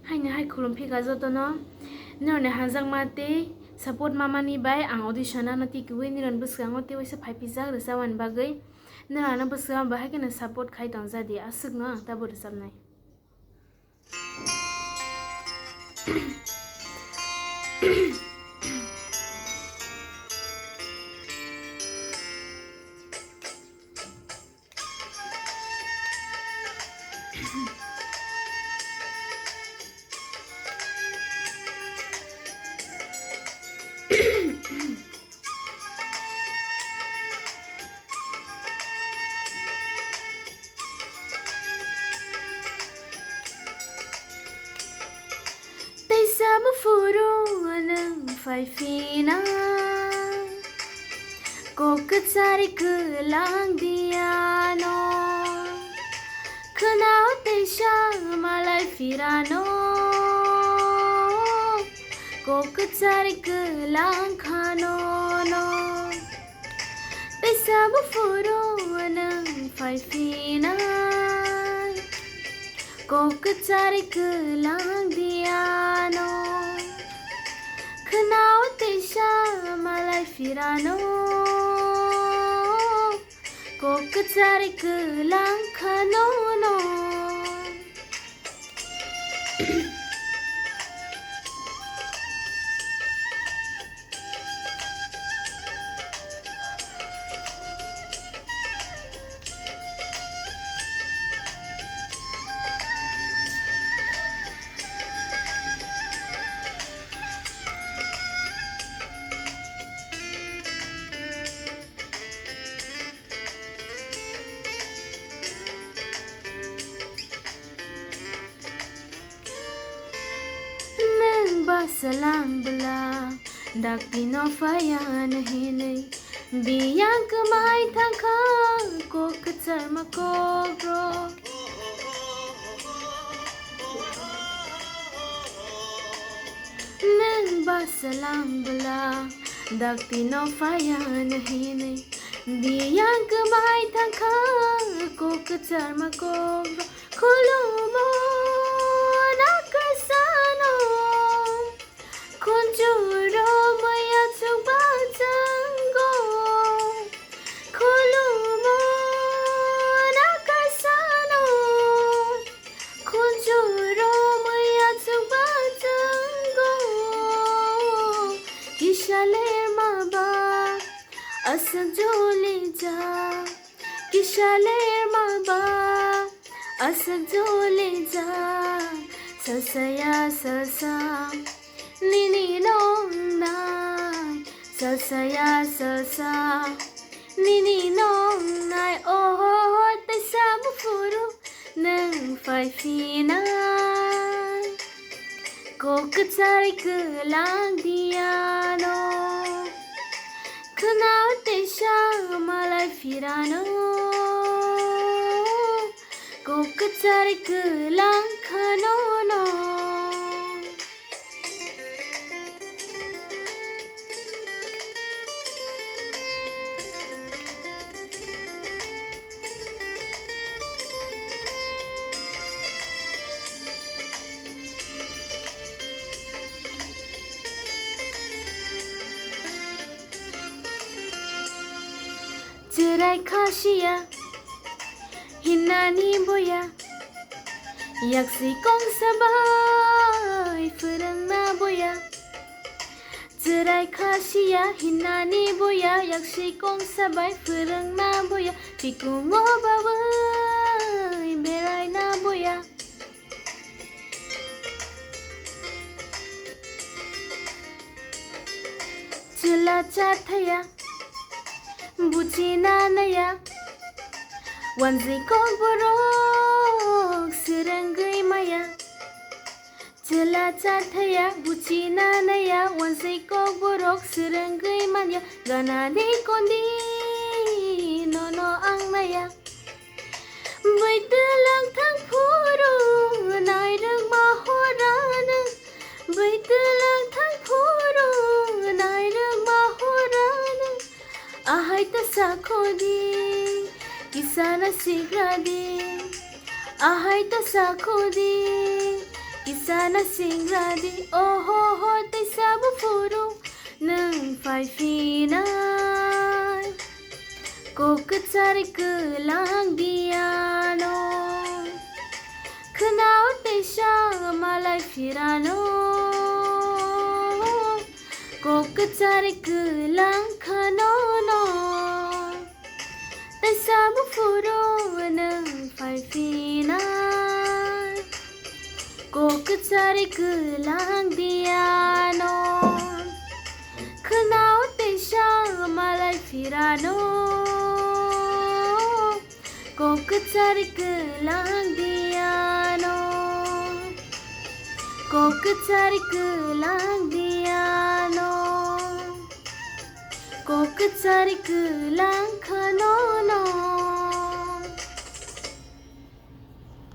Haini hai khulum phi ga joto no nirone hanjak mate support mamani bai ang audition na ti kui niron busang o te waisa phai pijak resa wan bagai nirana busang ba hakena support khai tangja di asuk no ta bur samnai Sama furu anang fai fina ko kecari kelang diano kenal tesha malai firano ko kecari kelang khano no sama furu anang fai fina ko kecari kelang diano kenal tesha malai firano ko kecari kelang khano no Salam bela dak pino fayan hinai biang kemai thangka ko kecar makobro neng ba salam bela dak pino fayan hinai biang kemai thangka ko kecar makobro kulumo nakasano Conjuro maya chuba jango Kulumo nakasano Conjuro maya chuba jango Kishaler maba asak jole ja Kishaler maba asak jole ja Sasaya sasa Nini nong nai Sasaya sasa Nini nong nai Oh tay sa mo furu Nang fai finai Ko kecari kelang diano Kenal tesha malai firano Ko kecari kelang kanono Cerai khasiya hinani boya yaksi kong sabai furangna boya Cerai khasiya hinani boya yaksi kong sabai furangna boya pikungo bawai berai na boya Cela chathaya Bucina naya Wanzi kong borok Seranggai maya Cela chathaya Bucina naya Wanzi kong borok Seranggai maya Gana di kondi Nono ang naya Bai telang thang puru Nai rang mahorana Bai telang thang puru Nai rang mahorana Ahai ta sakhodi Kisana sigradi Ahai ta sakhodi Isana singradi oh ho tay sabu furu nang fai fina ko kecari kelang diano kenau tay siya malay firano ko kecari kelang kanono tay sabu furu nang fai fina ko kecari kelang diano kenau tay siya malay firano ko kecari kelang diano ko kecari kelang diano ko kecari kelang kanono